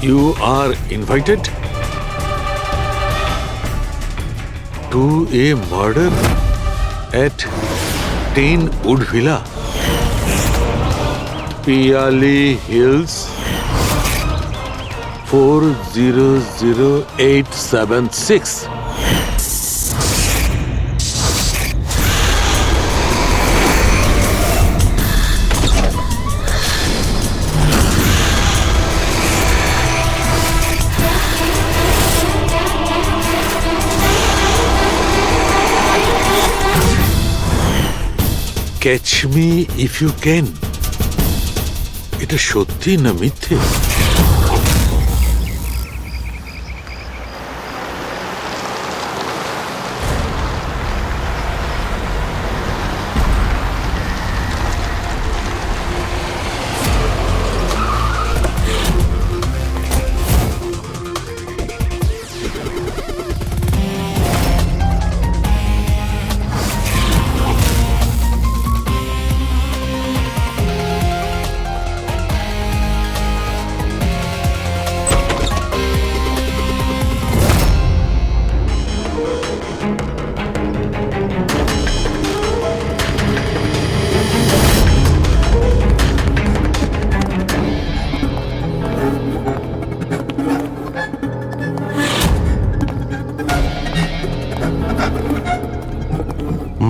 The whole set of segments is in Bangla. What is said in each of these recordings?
You are invited to a murder at 10 Wood Villa, Piali Hills, 400876. Catch me if you can. এটা সত্যি না মিথ্যে?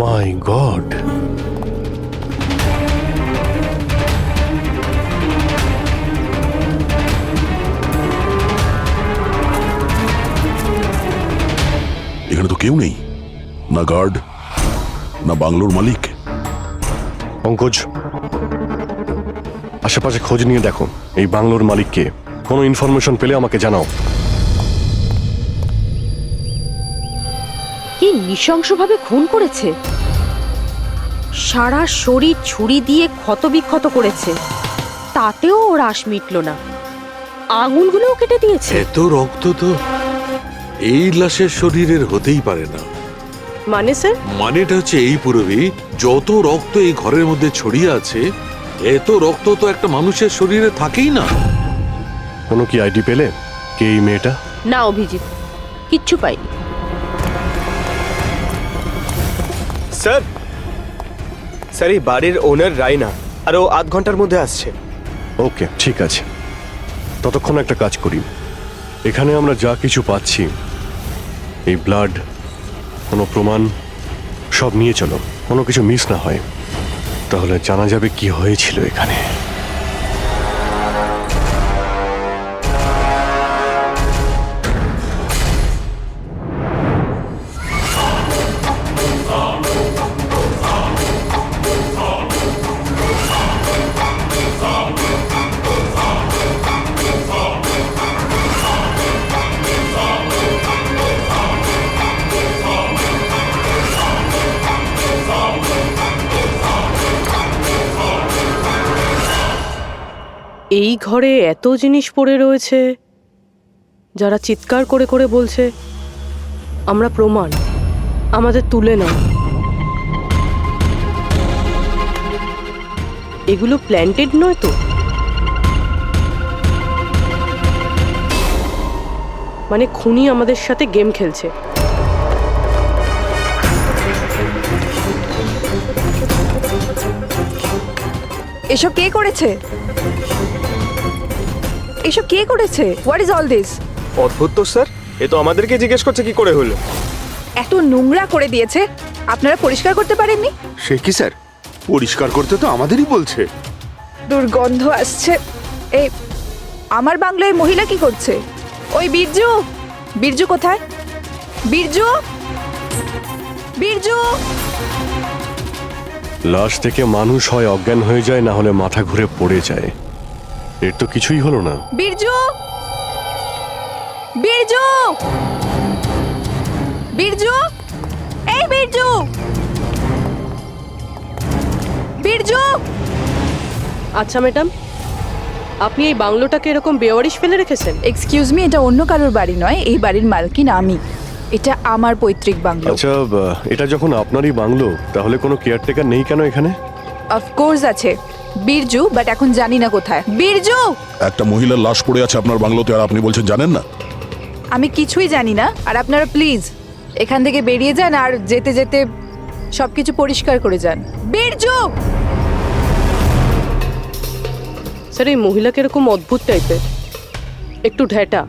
My God! এখানে তো কেউ নেই, না গার্ড না বাংলোর মালিক। পঙ্কজ, আশেপাশে খোঁজ নিয়ে দেখো এই বাংলোর মালিককে। কোনো ইনফরমেশন পেলে আমাকে জানাও। কি নৃশংসভাবে খুন করেছে, সারা শরীর ছুরি দিয়ে ক্ষতবিক্ষত করেছে, তাতেও ওর আশ মিটল না, আঙুলগুলোও কেটে দিয়েছে। এত রক্ত তো এই লাশের শরীরের হতেই পারে না। মানে স্যার? মানেটা হচ্ছে এই পুরবী, যত রক্ত এই ঘরের মধ্যে ছড়িয়ে আছে, এত রক্ত তো একটা মানুষের শরীরে থাকেই না। কোনো কি আইডি পেলে কে এই মেয়েটা? না অভিজিৎ, কিচ্ছু পাইনি। স্যার, স্যার এই বাড়ির ওনার রায়না, আর ও আধ ঘন্টার মধ্যে আসছে। ওকে, ঠিক আছে। ততক্ষণ একটা কাজ করি, এখানে আমরা যা কিছু পাচ্ছি, এই ব্লাড, কোনো প্রমাণ, সব নিয়ে চলো, কোনো কিছু মিস না হয়, তাহলে জানা যাবে কি হয়েছিল এখানে। এই ঘরে এত জিনিস পড়ে রয়েছে, যারা চিৎকার করে করে বলছে আমরা প্রমাণ, আমাদের তুলে নাও। এগুলো প্ল্যান্টেড নয় তো? মানে খুনি আমাদের সাথে গেম খেলছে। এসব কে করেছে? এসব কে করেছে? What is all this? অদ্ভুত তো স্যার, এ তো আমাদেরকে জিজ্ঞেস করছে কি করে হলো। এত নোংরা করে দিয়েছে, আপনারা পরিষ্কার করতে পারেননি? সে কি স্যার, পরিষ্কার করতে তো আমাদেরই বলছে। দুর্গন্ধ আসছে। এই আমার বাংলায় মহিলা কি করছে? ওই বীরজু, বীরজু কোথায়? বীরজু, বীরজু! লাশ থেকে মানুষ হয় অজ্ঞান হয়ে যায়, না হলে মাথা ঘুরে পড়ে যায়। এর তো কিছুই হলো না। বীরজু, বীরজু, বীরজু, এই বীরজু, বীরজু! আচ্ছা ম্যাডাম, আপনি এই বাংলোটাকে এরকম বেওয়ারিশ ফেলে রেখেছেন? এক্সকিউজ মি, এটা অন্য কারোর বাড়ি নয়, এই বাড়ির মালকিন আমি। এটা আমার পৈতৃক বাংলো। আচ্ছা, এটা যখন আপনারই বাংলো, তাহলে কোনো কেয়ারটেকার নেই কেন এখানে? অফকোর্স আছে, বীরজু, বাট এখন জানি না কোথায়। বীরজু, একটা মহিলার লাশ পড়ে আছে আপনার বাংলোতে, আর আপনি বলছেন জানেন না? আমি কিছুই জানি না, আর আপনারা প্লিজ এখান থেকে বেরিয়ে যান, আর যেতে যেতে সবকিছু পরিষ্কার করে যান। বীরজু! স্যার এই মহিলা কিরকম অদ্ভুত টাইপের, একটু ঢ্যাটা।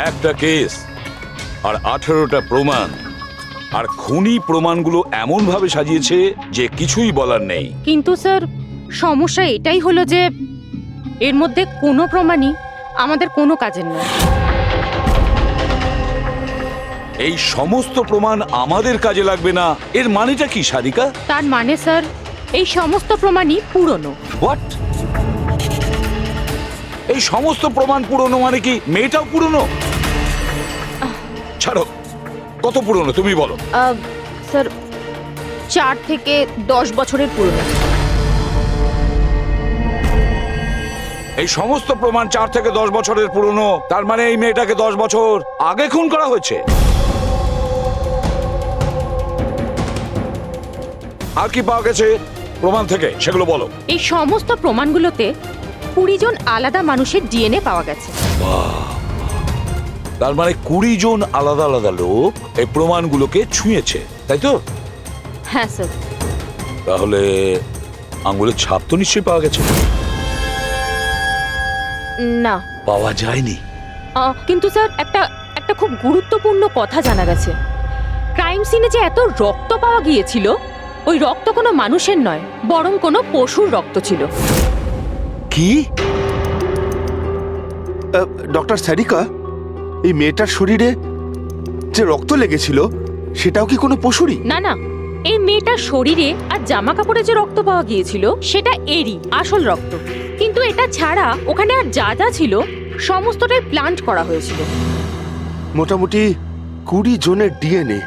একটা কেস আর 18টা প্রমাণ, আর খুনি প্রমাণগুলো এমন ভাবে সাজিয়েছে যে কিছুই বলার নেই। কিন্তু স্যার সমস্যা এটাই হলো যে এর মধ্যে কোনো প্রমাণই আমাদের কোনো কাজের নয়। এই সমস্ত প্রমাণ আমাদের কাজে লাগবে না, এর মানেটা কি সারিকা? তার মানে স্যার এই সমস্ত প্রমাণই পুরনো। হোয়াট? এই সমস্ত প্রমাণ পুরনো মানে কি মেয়েটাও পুরনো? ছাড়ো, কত পুরনো তুমি বলো। স্যার 4 থেকে 10 বছরের পুরনো। এই সমস্ত প্রমাণ 4 থেকে 10 বছরের পুরনো, তার মানে এই মেয়েটাকে 10 বছর আগে খুন করা হয়েছে। আর কি পাওয়া গেছে প্রমাণ থেকে সেগুলো বলো। এই সমস্ত প্রমাণগুলোতে 20 জন আলাদা মানুষের ডিএনএ পাওয়া গেছে। তার মানে 20 জন আলাদা আলাদা লোক এই প্রমাণগুলোকে ছুঁয়েছে, তাই তো? হ্যাঁ স্যার। তাহলে আঙ্গুলের ছাপ তো নিশ্চয়ই পাওয়া গেছে। না, পাওয়া যায়নি। কিন্তু স্যার একটা খুব গুরুত্বপূর্ণ কথা জানা গেছে। ক্রাইম সিনে যে এত রক্ত পাওয়া গিয়েছিল, ওই রক্ত কোনো মানুষের নয়, বরং কোনো পশুর রক্ত ছিল। কি? ডক্টর সারিকা, এই মেয়েটার শরীরে যে রক্ত লেগেছিল সেটাও কি কোনো পশুরই? না না, এই মেয়েটার শরীরে আর জামা কাপড়ে যে রক্ত পাওয়া গিয়েছিল সেটা এরই আসল রক্ত। কিন্তু এটা ছাড়া ওখানে আর যা যা ছিল সমস্তটাই প্লান্ট করা হয়েছিল। মোটামুটি 20 জনের ডিএনএ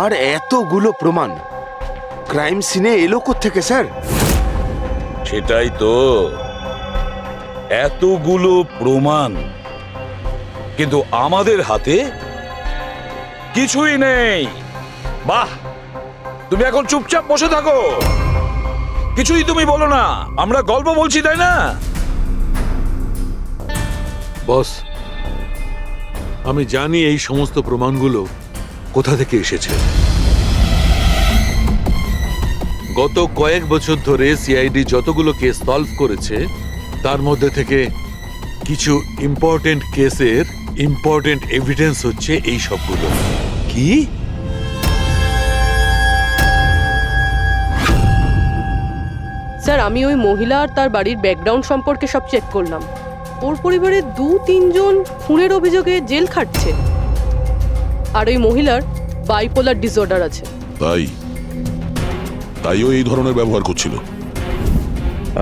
আর এতগুলো প্রমাণ ক্রাইম সিনে এলো কোত্থেকে স্যার? সেটাই তো, এতগুলো প্রমাণ, কিন্তু আমাদের হাতে কিছুই নেই। বাহ, তুমি এখন চুপচাপ বসে থাকো, কিছুই তুমি বলো না, আমরা গল্প বলছি তাই না? বস, আমি জানি এই সমস্ত প্রমাণগুলো কোথা থেকে এসেছে। গত কয়েক বছর ধরে সিআইডি যতগুলো কেস সলভ করেছে তার মধ্যে থেকে কিছু ইম্পর্টেন্ট কেসের ইম্পর্টেন্ট এভিডেন্স হচ্ছে এই সবগুলো। কি? স্যার আমি ওই মহিলা আর তার বাড়ির ব্যাকগ্রাউন্ড সম্পর্কে সব চেক করলাম। ওর পরিবারে 2-3 জন খুনের অভিযোগে জেল খাটছে, আর ওই মহিলার বাইপোলার ডিসঅর্ডার আছে। তাইও এই ধরনের ব্যবহার করছিল।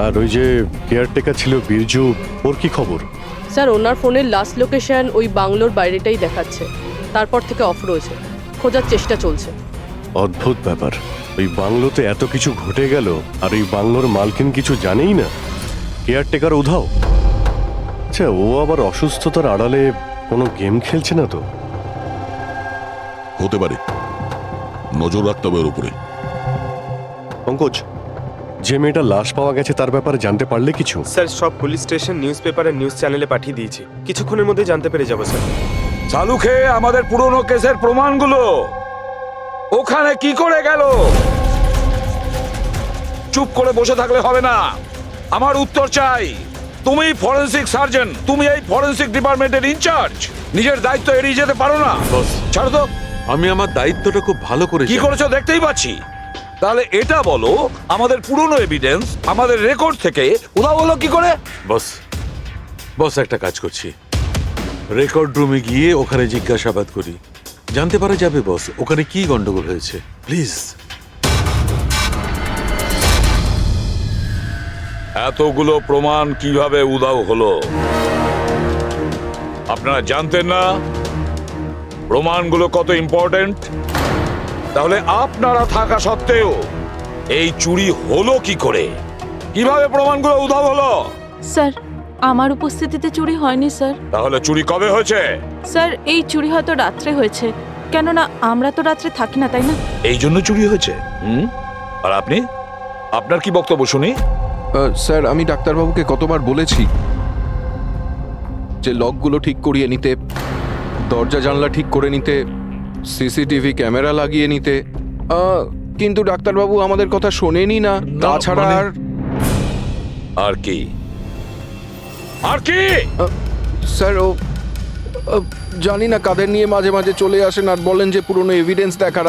আর ওই যে কেয়ারটেকার ছিল বীরজু, ওর কি খবর? স্যার ওনার ফোনের লাস্ট লোকেশন ওই বাংলোর বাইরেটাই দেখাচ্ছে, তারপর থেকে অফ রয়েছে, খোঁজার চেষ্টা চলছে। অদ্ভুত ব্যাপার, ওই বাংলোতে এত কিছু ঘটে গেল আর ওই বাংলোর মালকিন কিছু জানেই না। কেয়ারটেকার উধাও। আচ্ছা, ও আবার অসুস্থতার আড়ালে কোনো গেম খেলছে না তো? হতে পারে, নজর রাখতে হবে ওর উপরে। পঙ্কজ, যে মেয়েটা লাশ পাওয়া গেছে তার ব্যাপারে জানতে পারলে কিছু? স্যার সব পুলিশ স্টেশন, নিউজ পেপার আর নিউজ চ্যানেলে পাঠিয়ে দিয়েছি, কিছুক্ষণের মধ্যে জানতে পেরে যাবো স্যার। চালু খেয়ে আমাদের পুরনো কেসের প্রমাণগুলো ওখানে কি করে গেল? চুপ করে বসে থাকলে হবে না, আমার উত্তর চাই। তুমি ফরেনসিক সার্জন, তুমি এই ফরেনসিক ডিপার্টমেন্টের ইনচার্জ, নিজের দায়িত্ব এড়িয়ে যেতে পারো না। বস, ছাড়ো তো। আমি আমার দায়িত্বটা খুব ভালো করে কি জানি। করেছো দেখতেই পাচ্ছি। তাহলে এটা বলো, আমাদের পুরনো এভিডেন্স আমাদের রেকর্ড থেকে উধাও হলো কি করে? বস, বস একটা কাজ করছি, রেকর্ড রুমে গিয়ে ওখানে জিজ্ঞাসাবাদ করি, জানতে পারা যাবে বস ওখানে কি গন্ডগোল হয়েছে। প্লিজ। এতগুলো প্রমাণ কিভাবে উধাও হলো আপনারা জানতেন না? প্রমাণগুলো কত ইম্পর্টেন্ট। তাহলে আপনারা থাকা সত্ত্বেও এই চুরি হলো কি করে? কিভাবে প্রমাণগুলো উধাও হলো? স্যার, আমার উপস্থিতিতে চুরি হয়নি স্যার। তাহলে চুরি কবে হয়েছে? স্যার, এই চুরি হয়তো রাত্রে হয়েছে, কেননা আমরা তো রাত্রে থাকি না, তাই না? এই জন্য চুরি হয়েছে। আর আপনি, আপনার কি বক্তব্য শুনি? স্যার, আমি ডাক্তারবাবুকে কতবার বলেছি যে লকগুলো ঠিক করিয়ে নিতে, দরজা জানলা ঠিক করে নিতে, সিসিটিভি ক্যামেরা লাগিয়ে নিতে, কিন্তু ডাক্তারবাবু আমাদের কথা শোনেনি না। তাছাড়া মানে- আর আর কি? আর কি? স্যার, ও জানি না কাদের নিয়ে মাঝে মাঝে চলে আসেন আর বলেন যে পুরনো এভিডেন্স দেখার,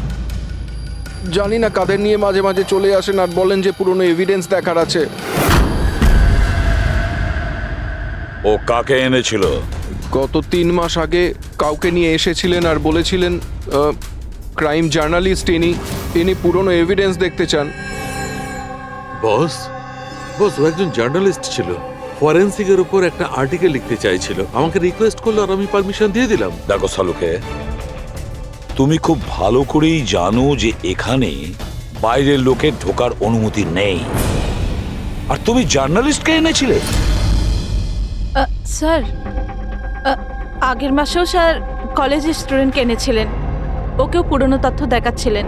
জানি না কাদের নিয়ে মাঝে মাঝে চলে আসেন আর বলেন যে পুরনো এভিডেন্স দেখার আছে। ও কাকে এনেছিল? গত 3 মাস আগে কাউকে নিয়ে এসেছিলেন আর বলেছিলেন ক্রাইম জার্নালিস্ট ইনি পুরনো এভিডেন্স দেখতে চান। বস, বস ও একজন জার্নালিস্ট ছিল, ফরেন্সিকের উপর একটা আর্টিকেল লিখতে চাইছিল, আমাকে রিকোয়েস্ট করলো আর আমি পারমিশন দিয়ে দিলাম। দেখো সালুকে, তুমি খুব ভালো করেই জানো যে এখানে বাইরের লোকের ঢোকার অনুমতি নেই, আর তুমি জার্নালিস্টকে এনেছিলে। স্যার, আগের মাসেও স্যার কলেজের স্টুডেন্টকে এনেছিলেন, ওকেও পুরনো তথ্য দেখাচ্ছিলেন।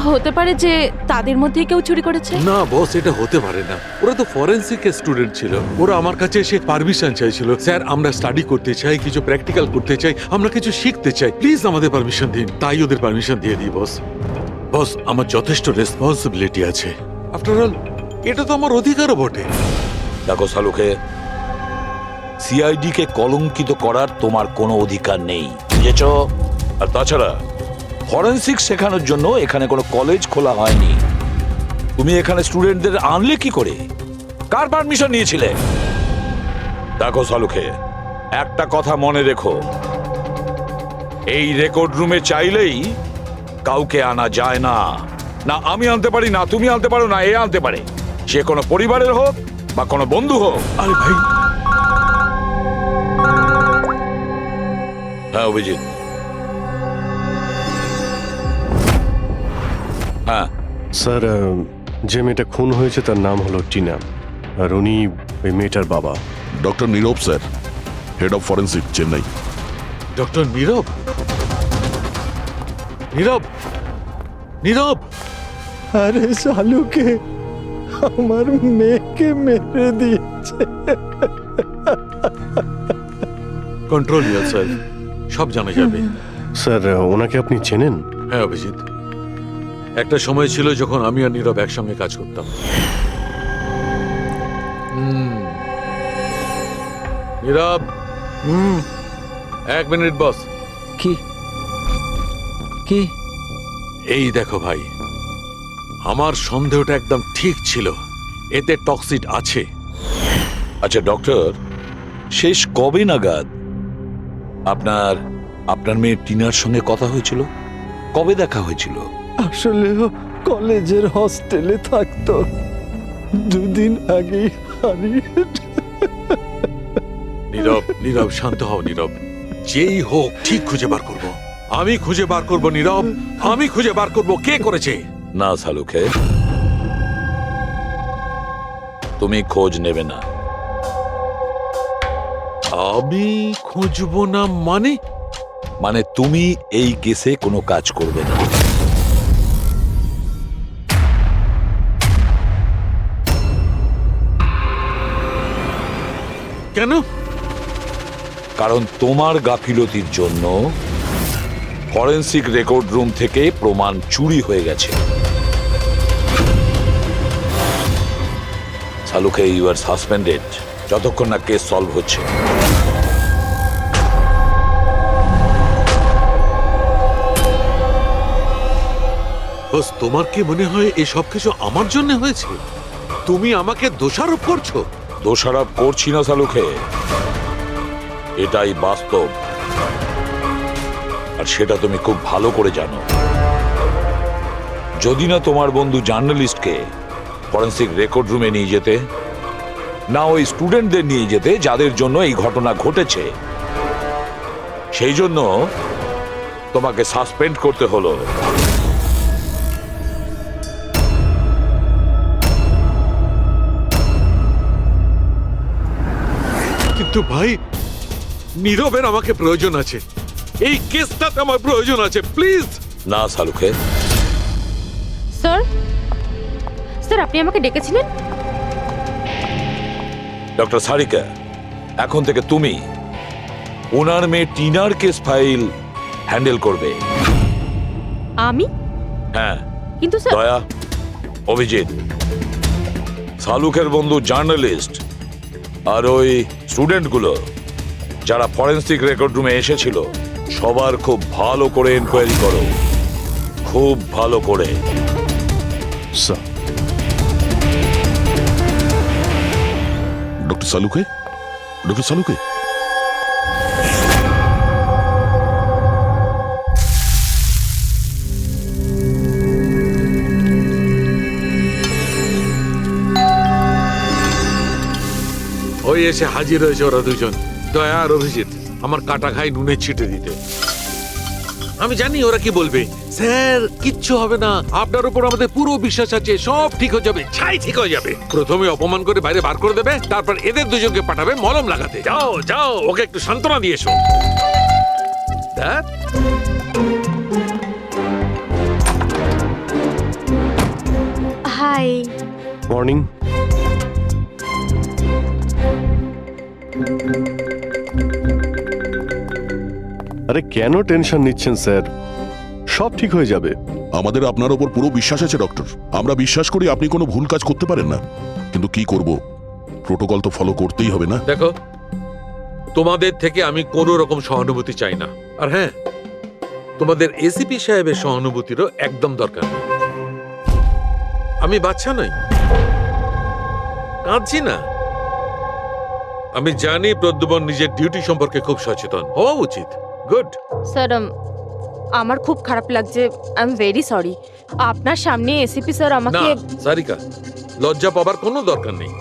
হতে পারে যে তাদের মধ্যেই কেউ চুরি করেছে। না বস, এটা হতে পারে না, ওরা তো ফরেন্সিক স্টুডেন্ট ছিল, ওরা আমার কাছে এসে পারমিশন চাইছিল, স্যার আমরা স্টাডি করতে চাই, কিছু প্র্যাকটিক্যাল করতে চাই, আমরা কিছু শিখতে চাই, প্লিজ আমাদের পারমিশন দিন। তাই ওদের পারমিশন দিয়ে দিই বস। বস, আমার যথেষ্ট রেসপন্সিবিলিটি আছে, আফটার অল এটা তো আমার অধিকারও বটে। দেখো সালুকে, সিআইডি কে কলঙ্কিত করার তোমার কোনো অধিকার নেই, বুঝেছ? আর তাছাড়া ফরেনসিক শেখানোর জন্য এখানে কোনো কলেজ খোলা হয়নি। তুমি এখানে স্টুডেন্টদের আনলে কি করে? কার পারমিশন নিয়েছিলে? দেখো সালুকে, একটা কথা মনে রেখো, এই রেকর্ড রুমে চাইলেই কাউকে আনা যায় না। না আমি আনতে পারি, না তুমি আনতে পারো, না এ আনতে পারে, সে কোনো পরিবারের হোক বা কোনো বন্ধু হোক। আরে ভাই, হ্যাঁ অভিজিৎ, হ্যাঁ স্যার, যে মেয়েটা খুন হয়েছে তার নাম হলো টিনা, আর উনি ওই মেয়েটার বাবা। Doctor Nirab sir, head of forensic, Chennai. Doctor Nirab? Nirab, Nirab, আরে শালুকে আমার মেয়েকে মেরে দিয়েছে। কন্ট্রোল ইয়োরসেলফ, সব জানা যাবে। স্যার, ওনাকে আপনি চেনেন? হ্যাঁ অভিজিৎ, একটা সময় ছিল যখন আমি আর নীরব একসঙ্গে কাজ করতাম। নীরব, 1 মিনিট বস। কি কি? এই দেখো ভাই, আমার সন্দেহটা একদম ঠিক ছিল, এতে টক্সিড আছে। আচ্ছা ডক্টর, শেষ কবে নাগাদ আপনার আপনার মেয়ে টিনার সঙ্গে কথা হয়েছিল? কবে দেখা হয়েছিল? আসলে ও কলেজের হস্টেলে থাকতো, 2 দিন আগেই হারিয়ে। নীরব, নীরব শান্ত হও নীরব, যেই হোক ঠিক খুঁজে বার করব, আমি খুঁজে বার করব নীরব, আমি খুঁজে বার করব কে করেছে। না সালুকে, তুমি খোঁজ নেবে না। আমি খুঁজবো না মানে? মানে তুমি এই কেসে কোনো কাজ করবে না। কেন? কারণ তোমার গাফিলতির জন্য ফরেনসিক রেকর্ড রুম থেকে প্রমাণ চুরি হয়ে গেছে। সালুকে, ইউ আর সাসপেন্ডেড যতক্ষণ না কেস সলভ হচ্ছে। বস, তোমার কি মনে হয় এই সব কিছু আমার জন্য হয়েছে? তুমি আমাকে দোষারোপ করছো। দোষারোপ করছি না সালুকে, এটাই বাস্তব, আর সেটা তুমি খুব ভালো করে জানো। যদি না তোমার বন্ধু জার্নালিস্টকে ফরেন্সিক রেকর্ড রুমে নিয়ে যেতে, না ওই স্টুডেন্টদের নিয়ে যেতে যাদের জন্য এই ঘটনা ঘটেছে, সেই জন্য তোমাকে সাসপেন্ড করতে হলো। কিন্তু ভাই, নীরবের আমাকে প্রয়োজন আছে, এই কেসটাতে আমার প্রয়োজন আছে, প্লিজ। না সালুকে। স্যার, স্যার আপনি আমাকে ডেকেছিলেন? ডক্টর সারিকা, এখন থেকে তুমি ওনার মেয়ে টিনার কেস ফাইল হ্যান্ডেল করবে। আমি? হ্যাঁ। কিন্তু স্যার, দয়া, অভিজিৎ, সালুকের বন্ধু জার্নালিস্ট আর ওই স্টুডেন্টগুলো যারা ফরেন্সিক রেকর্ড রুমে এসেছিল, সবার খুব ভালো করে এনকোয়ারি করো, খুব ভালো করে। স্যার। ডক্টর সালুকে, ডক্টর সালুকে, ওই এসে হাজির হয়েছে ওরা দুজন, দয়া আর অভিজিৎ, আমার কাটা খাই নুনের ছিটে দিতে। আমি জানি ওরা কি বলবে, স্যার কিচ্ছু হবে না, আপনার উপর আমাদের পুরো বিশ্বাস আছে, সব ঠিক হয়ে যাবে, ছাই ঠিক হয়ে যাবে। প্রথমে অপমান করে বাইরে বার করে দেবে, তারপর এদের দুজনকে পাঠাবে মলম লাগাতে। যাও যাও, ওকে একটু সান্ত্বনা দিয়ে এসো। ধ্যাৎ। হাই। মর্নিং। আরে কেন টেনশন নিচ্ছেন স্যার, সব ঠিক হয়ে যাবে। আমাদের আপনার ওপর পুরো বিশ্বাস আছে ডক্টর। আমরা বিশ্বাস করি আপনি কোনো ভুল কাজ করতে পারেন না, কিন্তু কি করব, প্রোটোকল তো ফলো করতেই হবে না। দেখো, তোমাদের থেকে আমি কোনো রকম সহানুভূতি চাই না, আর হ্যাঁ, তোমাদের এসিপি সাহেবের সহানুভূতিরও একদম দরকার নেই। আমি বাচ্চা নই, কাঁদছি না। আমি জানি প্রদ্যুমন নিজের ডিউটি সম্পর্কে খুব সচেতন হওয়া উচিত। গুড। স্যার, আমার খুব খারাপ লাগছে, আই এম ভেরি সরি। আপনার সামনে এসিপি স্যার না আমাকে। সারিকা, লজ্জা পাবার কোনো দরকার নেই।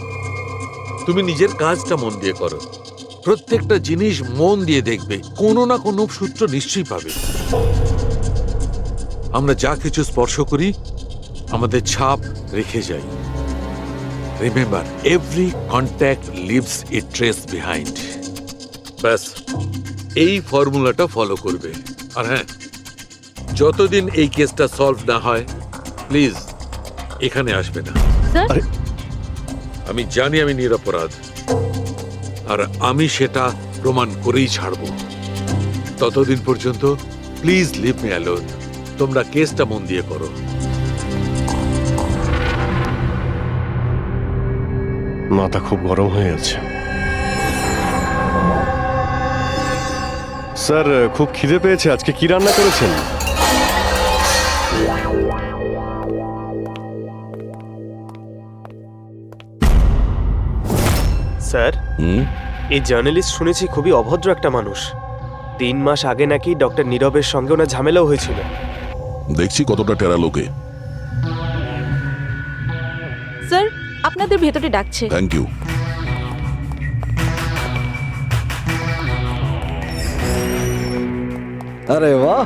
তুমি নিজের কাজটা মন দিয়ে করো, প্রত্যেকটা জিনিস মন দিয়ে দেখবে, কোনো না কোনো সূত্র নিশ্চয়ই পাবে। আমরা যা কিছু স্পর্শ করি আমাদের ছাপ রেখে যাই। রিমেম্বার, এভরি কন্ট্যাক্ট লিভস এ ট্রেস বিহাইন্ড। ব্যাস, এই ফর্মুলাটা ফলো করবে। আর হ্যাঁ, যতদিন এই কেসটা সলভ না হয়, প্লিজ এখানে আসবে না। স্যার, আমি জানি আমি নিরপরাধ, আর আমি সেটা প্রমাণ করেই ছাড়ব। ততদিন পর্যন্ত প্লিজ লিভ মি অ্যালোন। তোমরা কেসটা মন দিয়ে করো। মাথা খুব গরম হয়ে আছে স্যার। খুব খিদে পেয়েছে, আজকে কি রান্না করেছেন? স্যার, হুম, এই জার্নালিস্ট শুনেছি খুবই অভদ্র একটা মানুষ। 3 মাস আগে নাকি ডক্টর নীরবের সঙ্গে ওনার ঝামেলাও হয়েছিল। দেখছি কতটা টেরা লোকে। স্যার, আপনাদের ভেতরে ডাকছে। Thank you. আরে বাহ,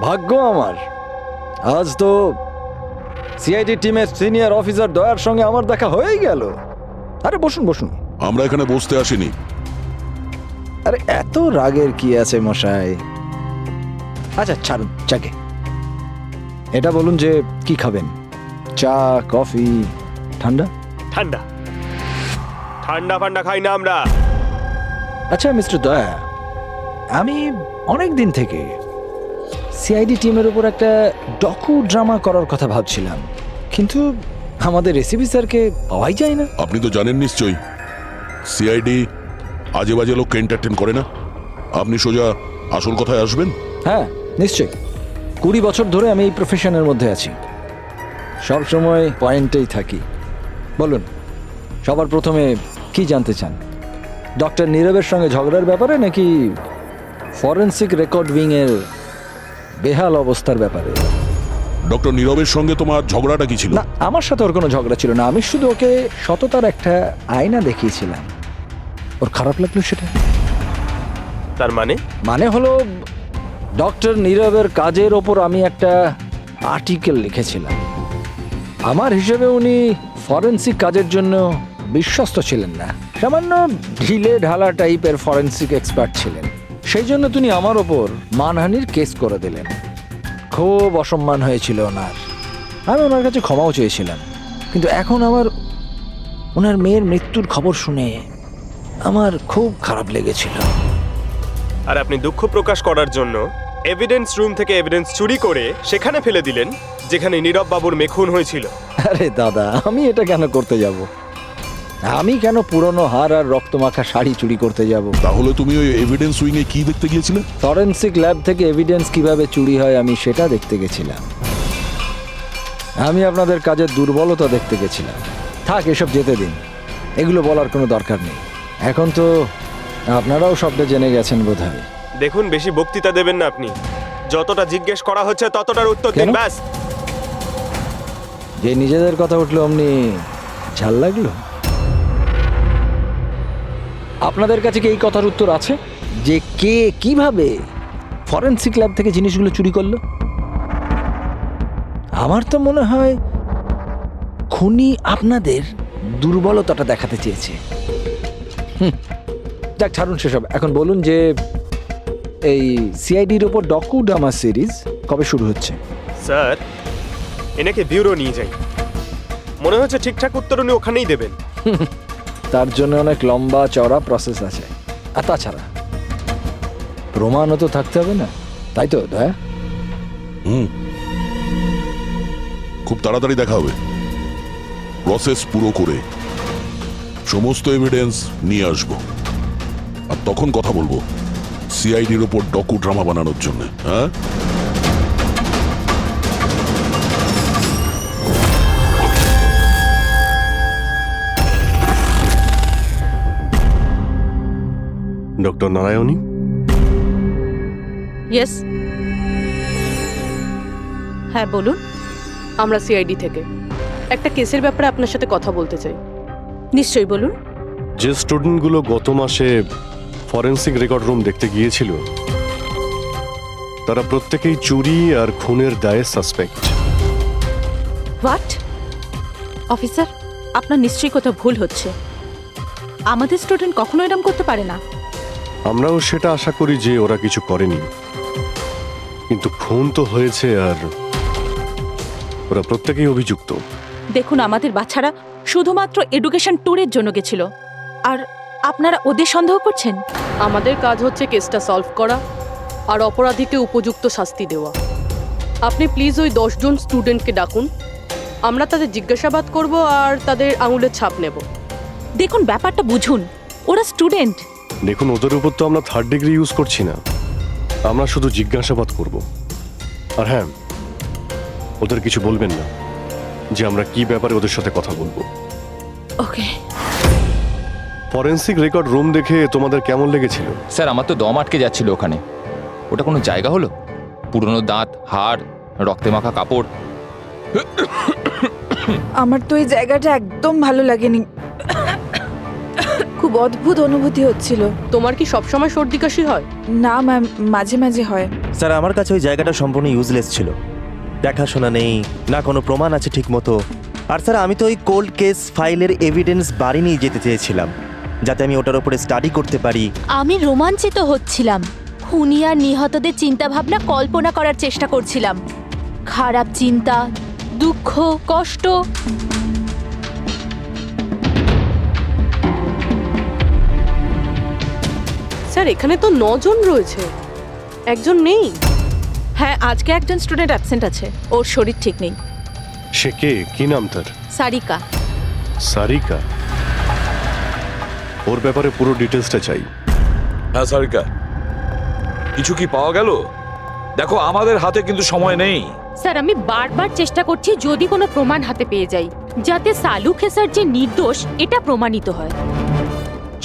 ভাগ্য আমার, আজ তো সিআইডি টিমের সিনিয়র অফিসার দয়ার সঙ্গে আমার দেখা হয়েই গেল। আরে বসুন বসুন। আমরা এখানে বসতে আসিনি। আরে এত রাগের কি আছে মশাই? আচ্ছা ছাড়ুন, চাকে। এটা বলুন যে কি খাবেন, চা, কফি, ঠান্ডা? ঠান্ডা ঠান্ডা ফান্ডা খাই না আমরা। আচ্ছা মিস্টার দয়া, আমি অনেক দিন থেকে সিআইডি টিমের উপর একটা ডকু ড্রামা করার কথা ভাবছিলাম, কিন্তু আমাদের রেসিপি স্যারকে পাওয়াই যায় না। আপনি তো জানেন নিশ্চয়ই সিআইডি আজে বাজে লোককে এন্টারটেন করে না। আপনি সোজা আসল কথায় আসবেন। হ্যাঁ নিশ্চয়ই, 20 বছর ধরে আমি এই প্রফেশনের মধ্যে আছি, সব সময় পয়েন্টেই থাকি। বলুন, সবার প্রথমে কি জানতে চান? ডক্টর নীরবের সঙ্গে ঝগড়ার ব্যাপারে নাকি ফরেন্সিক রেকর্ড উইংয়ের বেহাল অবস্থার ব্যাপারে? ডক্টর নীরবের সঙ্গে তোমার ঝগড়াটা কি ছিল? না, আমার সাথে ওর কোনো ঝগড়া ছিল না। আমি শুধু ওকে সততার একটা আয়না দেখিয়েছিলাম। ওর খারাপ লাগলো সেটা। তার মানে? মানে হলো ডক্টর নীরবের কাজের ওপর আমি একটা আর্টিকেল লিখেছিলাম। আমার হিসেবে উনি ফরেন্সিক কাজের জন্য বিশ্বস্ত ছিলেন না, সামান্য ঢিলে ঢালা টাইপের ফরেন্সিক এক্সপার্ট ছিলেন। সেই জন্য তিনি আমার ওপর মানহানির কেস করে দিলেন। খুব অসম্মান হয়েছিল ওনার। আমি ওনার কাছে ক্ষমাও চেয়েছিলাম, কিন্তু এখন ওনার মেয়ের মৃত্যুর খবর শুনে আমার খুব খারাপ লেগেছিল। আর আপনি দুঃখ প্রকাশ করার জন্য এভিডেন্স রুম থেকে এভিডেন্স চুরি করে সেখানে ফেলে দিলেন যেখানে নীরব বাবুর মেয়ে খুন হয়েছিল। আরে দাদা, আমি এটা কেন করতে যাব? আমি কেন পুরনো হার আর রক্তমাখা শাড়ি চুরি করতে যাব? তাহলে তুমি ওই এভিডেন্স উইং এ কি দেখতে গিয়েছিলে? ফরেন্সিক ল্যাব থেকে এভিডেন্স কিভাবে চুরি হয় আমি সেটা দেখতে গেছিলাম। আমি আপনাদের কাজের দুর্বলতা দেখতে গেছিলাম। থাক, এসব যেতে দিন, এগুলো বলার কোনো দরকার নেই। এখন তো আপনারাও সবটা জেনে গেছেন বোধহয়। দেখুন, বেশি বক্তৃতা দেবেন না আপনি। যতটা জিজ্ঞেস করা হচ্ছে ততটার উত্তর দিন, কেন? ব্যাস। যে নিজেদের কথা উঠলো অমনি ঝাল লাগলো? আপনাদের কাছে কি এই কথার উত্তর আছে যে কে কিভাবে ফরেনসিক ল্যাব থেকে জিনিসগুলো চুরি করলো? আমার তো মনে হয় খুনি আপনাদের দুর্বলতাটা দেখাতে চেয়েছে। যাক, ছাড়ুন সেসব। এখন বলুন যে এই সিআইডির ওপর ডকুড্রামা সিরিজ কবে শুরু হচ্ছে? স্যার, এনাকে ব্যুরো নিয়ে যাই। মনে হচ্ছে ঠিকঠাক উত্তর উনি ওখানেই দেবেন। তার জন্য অনেক লম্বা চওড়া প্রসেস আছে। আর তাছাড়া প্রমাণও তো থাকতে হবে না, তাই তো দয়া? খুব তাড়াতাড়ি দেখা হবে। প্রসেস পুরো করে সমস্ত এভিডেন্স নিয়ে আসবো, আর তখন কথা বলবো সিআইডির ওপর ডকু ড্রামা বানানোর জন্য। হ্যাঁ, ডক্টর নারায়ণী, ইয়েস, হ্যাঁ বলুন। আমরা সিআইডি থেকে একটা কেসের ব্যাপারে আপনার সাথে কথা বলতে চাই। নিশ্চয়ই বলুন। যে স্টুডেন্টগুলো গত মাসে ফরেন্সিক রেকর্ড রুম দেখতে গিয়েছিল তারা প্রত্যেকেই চুরি আর খুনের দায়ে সাসপেক্ট। হোয়াট? অফিসার, আপনার নিশ্চয়ই কোথাও ভুল হচ্ছে। আমাদের স্টুডেন্ট কখনো এরকম করতে পারে না। আমরাও সেটা আশা করি যে ওরা কিছু করেনি, কিন্তু খুন তো হয়েছে আর ওরা প্রত্যেকেই অভিযুক্ত। দেখুন, আমাদের বাচ্চারা শুধুমাত্র এডুকেশন ট্যুরের জন্য গেছিল, আর আপনারা ওদের সন্দেহ করছেন? আমাদের কাজ হচ্ছে কেসটা সলভ করা আর অপরাধীকে উপযুক্ত শাস্তি দেওয়া। আপনি প্লিজ ওই 10 জন স্টুডেন্টকে ডাকুন, আমরা তাদের জিজ্ঞাসাবাদ করব আর তাদের আঙুলের ছাপ নেব। দেখুন, ব্যাপারটা বুঝুন, ওরা স্টুডেন্ট। দেখুন, ওদের উপর তো আমরা 3rd ডিগ্রি ইউজ করছি না, আমরা শুধু জিজ্ঞাসাবাদ করব। আর হ্যাঁ, ওদের কিছু বলবেন না যে আমরা কি ব্যাপারে ওদের সাথে কথা বলবো। ওকে। ফরেন্সিক রেকর্ড রুম দেখে তোমাদের কেমন লেগেছিল? স্যার, আমার তো দম আটকে যাচ্ছিল ওখানে। ওটা কোনো জায়গা হলো? পুরনো দাঁত, হাড়, রক্তে মাখা কাপড়। আমার তো এই জায়গাটা একদম ভালো লাগেনি, খুব অদ্ভুত অনুভূতি হচ্ছিল। তোমার কি সবসময় সর্দি কাশি হয়? না ম্যাম, মাঝে মাঝে হয়। স্যার, আমার কাছে ওই জায়গাটা সম্পূর্ণ ইউজলেস ছিল। দেখাশোনা নেই, না কোনো প্রমাণ আছে ঠিক মতো। আর স্যার, আমি তো ওই কোল্ড কেস ফাইলের এভিডেন্স বাড়ি নিয়ে যেতে চেয়েছিলাম, যাতে আমি ওটার উপরে স্টাডি করতে পারি। আমি রোমাঞ্চিত হচ্ছিলাম। খুনি আর নিহতদের চিন্তাভাবনা কল্পনা করার চেষ্টা করছিলাম। খারাপ চিন্তা, দুঃখ, কষ্ট। স্যার, এখানে তো 9 জন রয়েছে, একজন নেই। হ্যাঁ, আজকে একজন স্টুডেন্ট অ্যাবসেন্ট আছে, ওর শরীর ঠিক নেই। সে কে? কি নাম তার? সারিকা। সারিকা? ওর ব্যাপারে পুরো ডিটেলসটা চাই। হ্যাঁ সারিকা, কিছু কি পাওয়া গেল? দেখো আমাদের হাতে কিন্তু সময় নেই। স্যার আমি বারবার চেষ্টা করছি যদি কোনো প্রমাণ হাতে পেয়ে যাই, যাতে সালু খেসার যে নির্দোষ এটা প্রমাণিত হয়।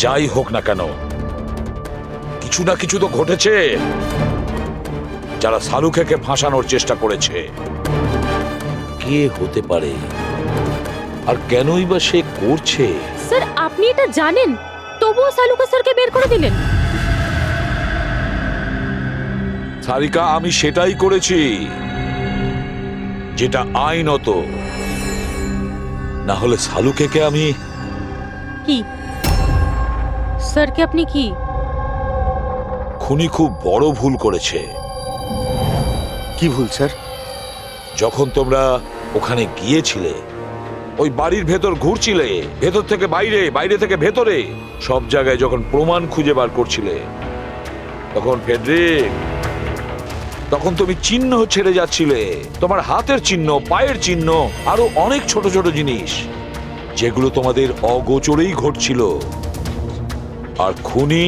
যাই হোক না কেন, কিছু না কিছু তো ঘটেছে। যারা সালুখেকে ফাঁসানোর চেষ্টা করেছে, কে হতে পারে আর কেনই বা সে করছে? স্যার আপনি এটা জানেন, তবুও সালু খেসারকে বের করে দিলেন। সারিকা, আমি সেটাই করেছি যেটা আইনত। না হলে সালুখেকে আমি কি স্যারকে আপনি কি? খুনি খুব বড় ভুল করেছে। কি ভুল স্যার? যখন তোমরা ওখানে গিয়েছিলে, ওই বাড়ির ভেতর ঘুরছিলে, ভেতর থেকে বাইরে, বাইরে থেকে ভেতরে, সব জায়গায় যখন প্রমাণ খুঁজে বার করছিলে, তখন ফেডরিক, তখন তুমি চিহ্ন ছেড়ে যাচ্ছিলে, তোমার হাতের চিহ্ন, পায়ের চিহ্ন, আরো অনেক ছোট ছোট জিনিস যেগুলো তোমাদের অগোচরেই ঘটছিল। আর খুনি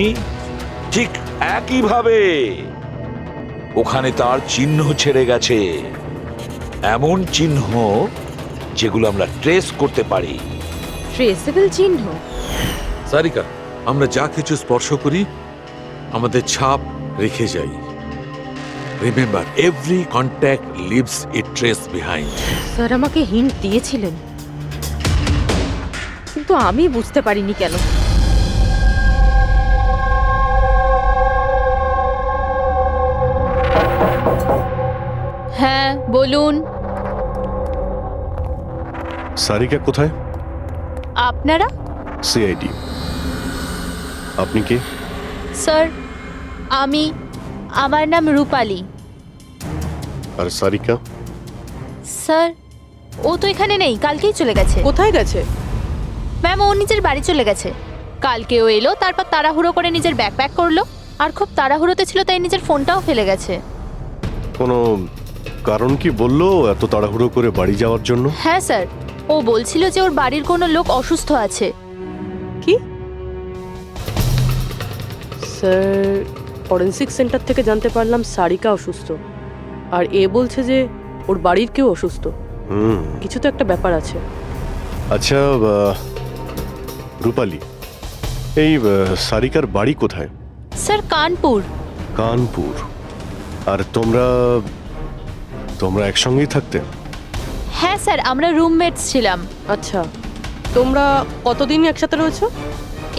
ঠিক একইভাবে ওখানে তার চিহ্ন ছেড়ে গেছে, এমন চিহ্ন যেগুলো আমরা ট্রেস করতে পারি। ট্রেসেবল চিহ্ন? সারিকা, আমরা যা কিছু স্পর্শ করি আমাদের ছাপ রেখে যাই। রিমেম্বার, এভরি কন্ট্যাক্ট লিভস এ ট্রেস বিহাইন্ড। স্যার আমাকে হিন্ট দিয়েছিলেন, কিন্তু আমি বুঝতে পারিনি কেন। হ্যাঁ বলুন। সারিকা কোথায়? আপনারা? সিআইডি। আপনি কে? স্যার আমার নাম রূপালী। আর সারিকা? স্যার ও তো এখানে নেই, কালকেই চলে গেছে। কোথায় গেছে? ম্যাম ও নিজের বাড়ি চলে গেছে। কালকে ও এলো, তারপর তাড়াহুড়ো করে নিজের ব্যাগ প্যাক করলো, আর খুব তাড়াহুড়োতে ছিল তাই নিজের ফোনটাও ফেলে গেছে। কোনো কারণ কি বললো এত তাড়াহুড়ো করে বাড়ি যাওয়ার জন্য? হ্যাঁ স্যার, ও বলছিল যে ওর বাড়ির কোনো লোক অসুস্থ আছে। কি স্যার? ফরেন্সিক সেন্টার থেকে জানতে পারলাম সারিকা অসুস্থ, আর এ বলছে যে ওর বাড়ির কেউ অসুস্থ। কিছু তো একটা ব্যাপার আছে। আচ্ছা রূপালী, এই সারিকার বাড়ি কোথায়? স্যার কানপুর। কানপুর? আর তোমরা একসঙ্গেই থাকতে? হ্যাঁ স্যার, আমরা রুমমেটস ছিলাম। আচ্ছা, তোমরা কতদিন একসাথে রয়েছো?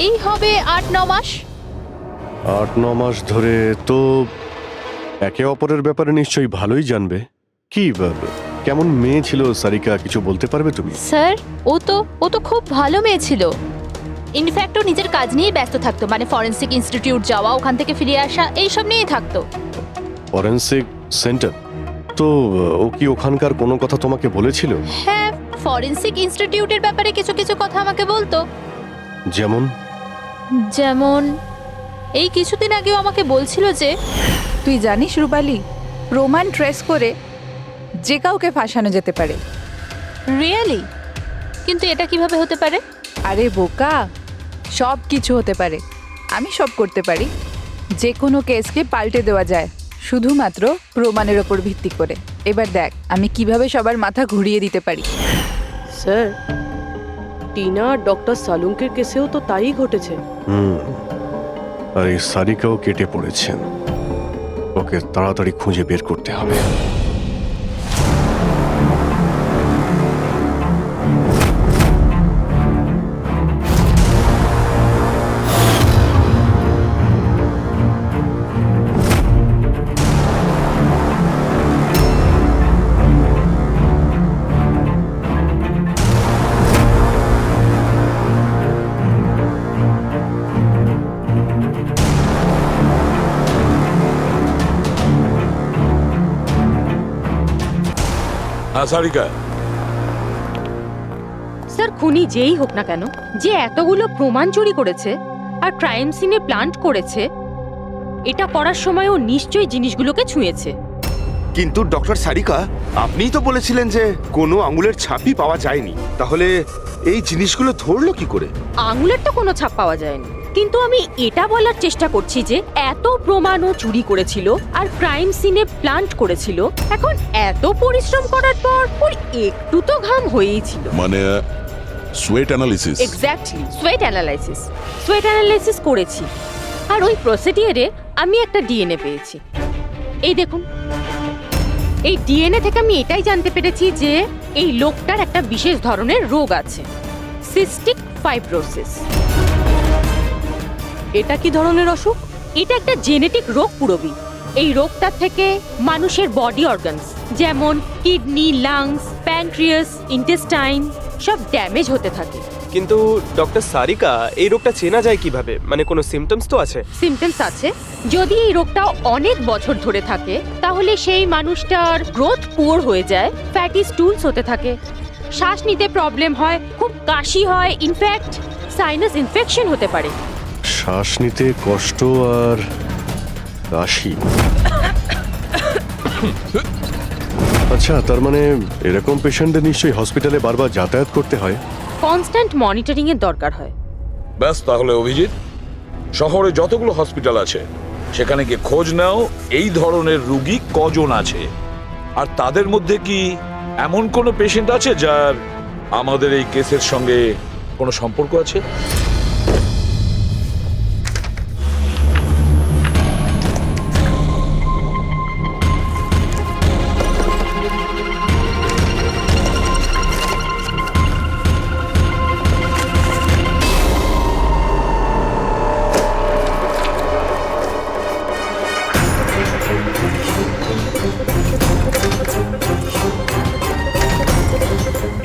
এই হবে 8-9 মাস। 8-9 মাস ধরে তো একে অপরের ব্যাপারে নিশ্চয়ই ভালোই জানবে। কি কেমন মেয়ে ছিল সারিকা, কিছু বলতে পারবে তুমি? স্যার ও তো খুব ভালো মেয়ে ছিল। ইনফ্যাক্ট ও নিজের কাজ নিয়েই ব্যস্ত থাকতো, মানে ফরেন্সিক ইনস্টিটিউট যাওয়া, ওখান থেকে ফিরে আসা, এইসব নিয়েই থাকতো। Forensic centre? তো ও কি ওখানকার কোনো কথা তোমাকে বলেছিল? হ্যাঁ, ফরেন্সিক ইনস্টিটিউটের ব্যাপারে কিছু কিছু কথা আমাকে বলতো। যেমন এই কিছুদিন আগেও আমাকে বলছিল যে, তুই জানিস রূপালী, প্রমাণ ট্রেস করে যে কাউকে ফাঁসানো যেতে পারে। রিয়েলি? কিন্তু এটা কিভাবে হতে পারে? আরে বোকা, সব কিছু হতে পারে। আমি সব করতে পারি। যে কোনো কেসকে পাল্টে দেওয়া যায় শুধুমাত্র প্রমাণের ওপর ভিত্তি করে। এবার দেখ আমি কিভাবে সবার মাথা ঘুরিয়ে দিতে পারি। স্যার, টিনা আর ডক্টর সালুঙ্কের কেসেও তো তাই ঘটেছে। আর এই সারিকাও কেটে পড়েছেন। ওকে তাড়াতাড়ি খুঁজে বের করতে হবে। সারিকা, স্যার খুনি যেই হোক না কেন, যে এতগুলো প্রমাণ চুরি করেছে আর ক্রাইম সিনে প্লান্ট করেছে, এটা করার সময় ও নিশ্চয়ই জিনিসগুলোকে ছুঁয়েছে। কিন্তু ডক্টর সারিকা, আপনিই তো বলেছিলেন যে কোনো আঙুলের ছাপই পাওয়া যায়নি। তাহলে এই জিনিসগুলো ধরলো কি করে? আঙুলের তো কোনো ছাপ পাওয়া যায়নি, কিন্তু আমি এটা বলার চেষ্টা করছি যে এত প্রমাণও চুরি করেছিল আর ক্রাইম সিনে প্লান্ট করেছিল। এখন এত পরিশ্রম করার পর ওর একটু তো ঘাম হয়েই ছিল। মানে sweat analysis. Exactly, sweat analysis করেছি। আর ওই প্রসিডিয়ারে আমি একটা ডিএনএ পেয়েছি। এই দেখুন, এই ডিএনএ থেকে আমি এটাই জানতে পেরেছি যে এই লোকটার একটা বিশেষ ধরনের রোগ আছে, সিস্টিক ফাইব্রোসিস। এটা কি ধরনের অসুখ? এটা একটা জেনেটিক রোগ পুরবি। এই রোগটা থেকে মানুষের বডি অর্গানস যেমন কিডনি, লাংস, প্যানক্রিয়াস, ইন্টেস্টাইন সব ড্যামেজ হতে থাকে। কিন্তু ডক্টর সারিকা, এই রোগটা চেনা যায় কিভাবে? মানে কোনো সিমটমস তো আছে? সিমটমস আছে। যদি এই রোগটা অনেক বছর ধরে থাকে তাহলে সেই মানুষটার গ্রোথ পুয়ার হয়ে যায়, ফ্যাটি স্টুলস হতে থাকে, শ্বাস নিতে প্রবলেম হয়, খুব কাশি হয়, ইনফ্যাক্ট সাইনাস ইনফেকশন হতে পারে। শ্বাস নিতে কষ্ট আর কাশি। আচ্ছা, তার মানে এরকম পেশেন্টদের নিশ্চয়ই হসপিটালে বারবার যাতায়াত করতে হয়। কনস্ট্যান্ট মনিটরিং এর দরকার হয়। ব্যাস, তাহলে অভিজিৎ, শহরে যতগুলো হসপিটাল আছে সেখানে গিয়ে খোঁজ নাও এই ধরনের রুগী কজন আছে, আর তাদের মধ্যে কি এমন কোনো পেশেন্ট আছে যার আমাদের এই কেসের সঙ্গে কোনো সম্পর্ক আছে।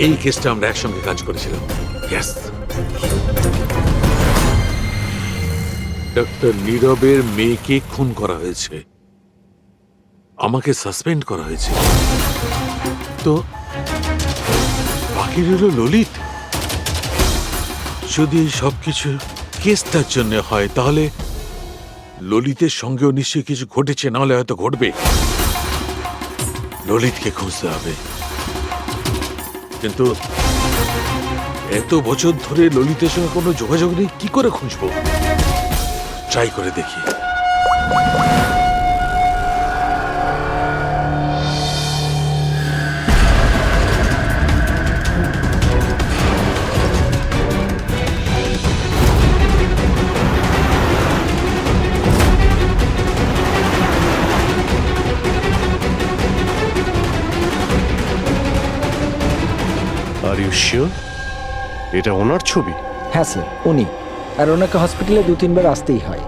এই কেসটা আমরা একসঙ্গে কাজ করেছিলাম। ইয়েস, ডক্টর নীরবের মেয়েকে খুন করা হয়েছে, আমাকে সাসপেন্ড করা হয়েছে, তো বাকি রইল ললিত। যদি সবকিছু কেসটার জন্য হয় তাহলে ললিতের সঙ্গেও নিশ্চয়ই কিছু ঘটেছে, নাহলে হয়তো ঘটবে। ললিতকে খুঁজতে হবে, কিন্তু এত বছর ধরে ললিতের সঙ্গে কোনো যোগাযোগ নেই, কি করে খুঁজবো? ট্রাই করে দেখি। আর ইউ শিওর এটা ওনার ছবি? হ্যাঁ স্যার, উনি। আর ওনাকে হসপিটালে 2-3 বার আসতেই হয়।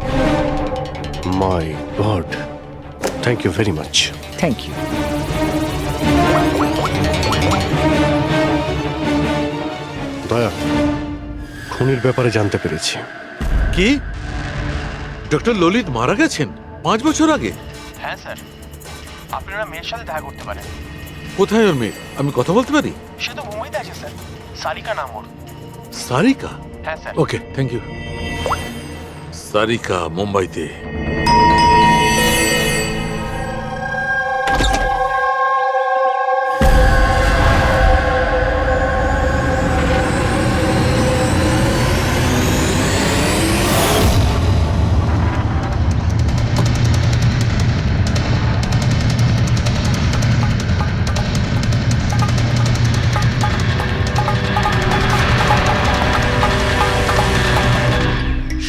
My god, thank you very much. Thank you. Daya, খুনির ব্যাপারে জানতে পেরেছি। কি? ডক্টর ললিত মারা গেছেন 5 বছর আগে? হ্যাঁ স্যার, আপনারা মেয়ের সাথে দেখা করতে পারেন। কোথায় ওর মেয়ে? আমি কথা বলতে পারি? সে তো মুম্বাইতে আছে স্যার, সারিকা নাম ওর। সারিকা? হ্যাঁ sir. Okay, thank you. Sarika মুম্বাইতে।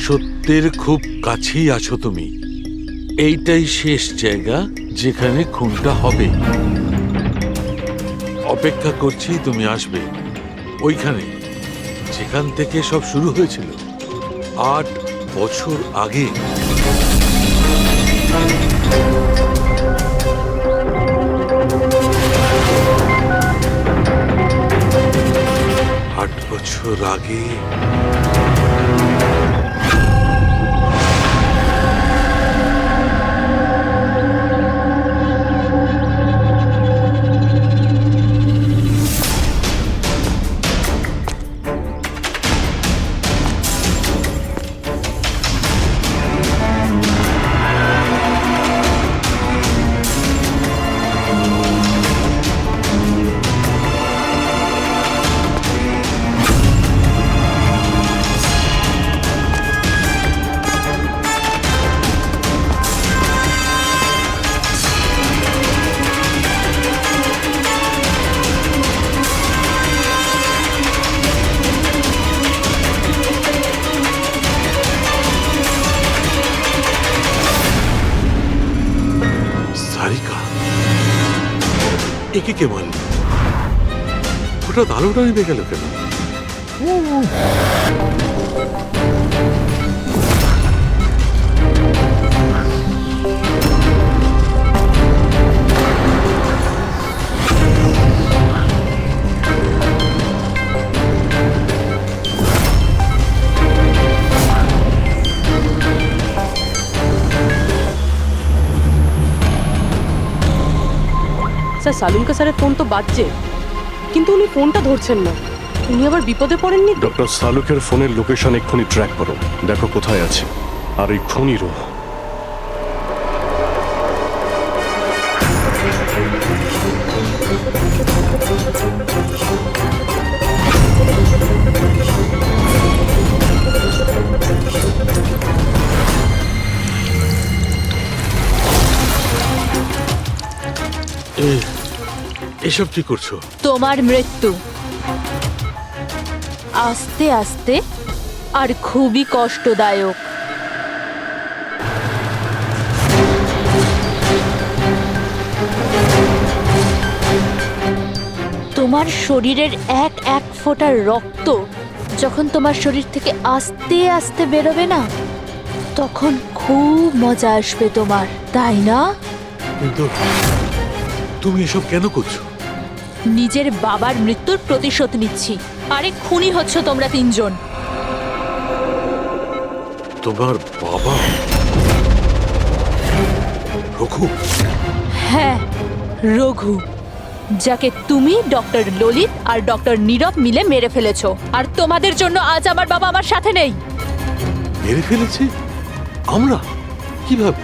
সত্যের খুব কাছেই আছো তুমি। এইটাই শেষ জায়গা যেখানে খুনটা হবে। অপেক্ষা করছি তুমি আসবে ওইখানে যেখান থেকে সব শুরু হয়েছিল 8 বছর আগে। বছর আগে একে কে মারল? হঠাৎ আলোটা নিভে গেল কেন? স্যার সালুনকা স্যারের ফোন তো বাজছে, কিন্তু উনি ফোনটা ধরছেন না। উনি আবার বিপদে পড়েননি তো? ডক্টর সালুকের ফোনের লোকেশন এক্ষুনি ট্র্যাক করো, দেখো কোথায় আছে। আর এই খুনিরও। এসব কি করছো? তোমার মৃত্যু আস্তে আস্তে আর খুবই কষ্টদায়ক। তোমার শরীরের এক এক ফোঁটা রক্ত যখন তোমার শরীর থেকে আস্তে আস্তে বেরোবে না, তখন খুব মজা আসবে তোমার, তাই না? কিন্তু তুমি এসব কেন করছো? নিজের বাবার মৃত্যুর প্রতিশোধ নিচ্ছি। আরে খুনি হচ্ছ তোমরা তিনজন। তোমার বাবা রঘু? হ্যাঁ, রঘু, যাকে তুমি, ডক্টর ললিত আর ডক্টর নীরব মিলে মেরে ফেলেছো। আর তোমাদের জন্য আজ আমার বাবা আমার সাথে নেই। মেরে ফেলেছি? আমরা? কিভাবে?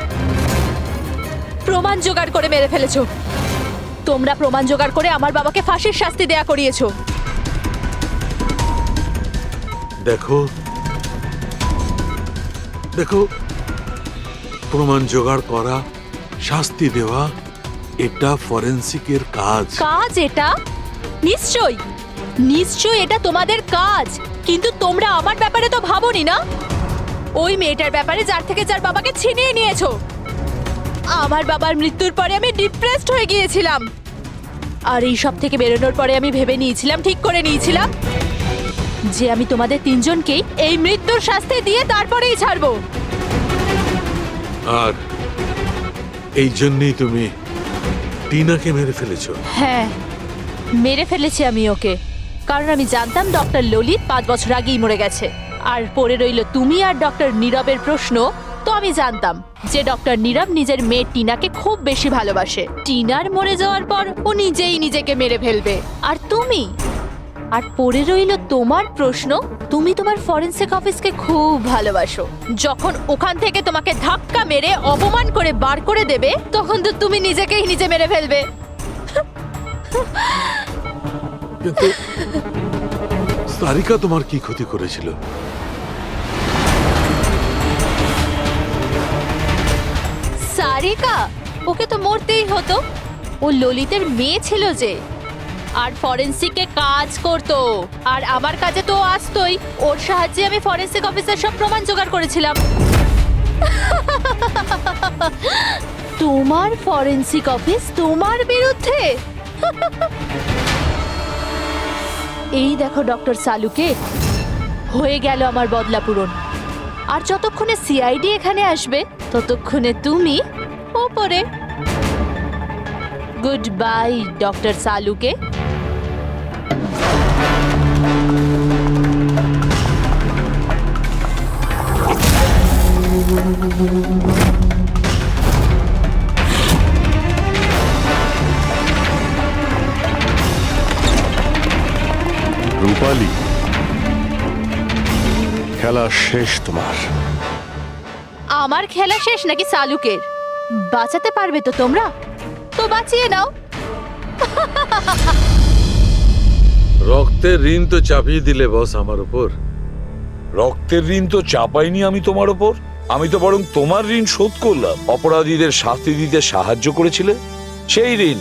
প্রমাণ জোগাড় করে মেরে ফেলেছো। তোমরা প্রমাণ জোগাড় করে আমার বাবাকে ফাঁসির শাস্তি দেয়া করিয়েছো। দেখো দেখো, প্রমাণ জোগাড় করা, শাস্তি দেওয়া, এটা ফরেন্সিকের কাজ। কাজ এটা? নিশ্চয়ই নিশ্চয়ই এটা তোমাদের কাজ, কিন্তু তোমরা আমার ব্যাপারে তো ভাবোনি না। ওই মেয়েটার ব্যাপারে যার বাবাকে ছিনিয়ে নিয়েছো। আমার বাবার মৃত্যুর পরে আমি ডিপ্রেসড হয়ে গিয়েছিলাম। আর এই সব থেকে বেরোনোর পরে আমি ভেবে নিয়েছিলাম, ঠিক করে নিয়েছিলাম যে আমি তোমাদের তিনজনকেই এই মৃত্যুর শাস্তি দিয়ে তারপরেই ছাড়বো। আর এই জন্যই তুমি টিনাকে মেরে ফেলেছো? হ্যাঁ, মেরে ফেলেছি আমি ওকে, কারণ আমি জানতাম ডক্টর ললিত 5 বছর আগেই মরে গেছে। আর পড়ে রইল তুমি আর ডক্টর নীরবের প্রশ্ন। তো আমি জানতাম যে ডক্টর নীরব নিজের মেয়ে টিনাকে খুব বেশি ভালোবাসে। টিনার মরে যাওয়ার পর ও নিজেই নিজেকে মেরে ফেলবে। আর তুমি, আর পড়ে রইল তোমার প্রশ্ন, তুমি তোমার ফরেনসিক অফিসকে খুব ভালোবাসো। যখন ওখান থেকে তোমাকে ধাক্কা মেরে অপমান করে বার করে দেবে, তখন তো তুমি নিজেকেই নিজে মেরে ফেলবে। কিন্তু সারিকা তোমার কি ক্ষতি করেছিল? সারিকা? ওকে তো মরতেই হতো। ও ললিতের মেয়ে ছিল যে, আর ফরেনসিকে কাজ করতো। আর আমার কাজে তো আসতোই। ওর সাহায্যে আমি ফরেনসিক অফিসার সব প্রমাণ জোগাড় করেছিলাম। তোমার ফরেনসিক অফিস তোমার বিরুদ্ধে? এই দেখো ডক্টর সালুকে, হয়ে গেল আমার বদলা পূরণ। আর যতক্ষণে সিআইডি এখানে আসবে, ততক্ষণে তুমি ওপরে। গুড বাই ডক্টর সালুকে। রূপালী, খেলা শেষ তোমার। আমার খেলা শেষ নাকি সালুকের? বাঁচাতে পারবে তো তোমরা? তো বাঁচিয়ে নাও। রক্তের ঋণ তো চাপিয়ে দিলে বস আমার উপর। রক্তের ঋণ তো চাপাইনি আমি তোমার ওপর, আমি তো বরং তোমার ঋণ শোধ করলাম। অপরাধীদের শাস্তি দিতে সাহায্য করেছিলে, সেই ঋণ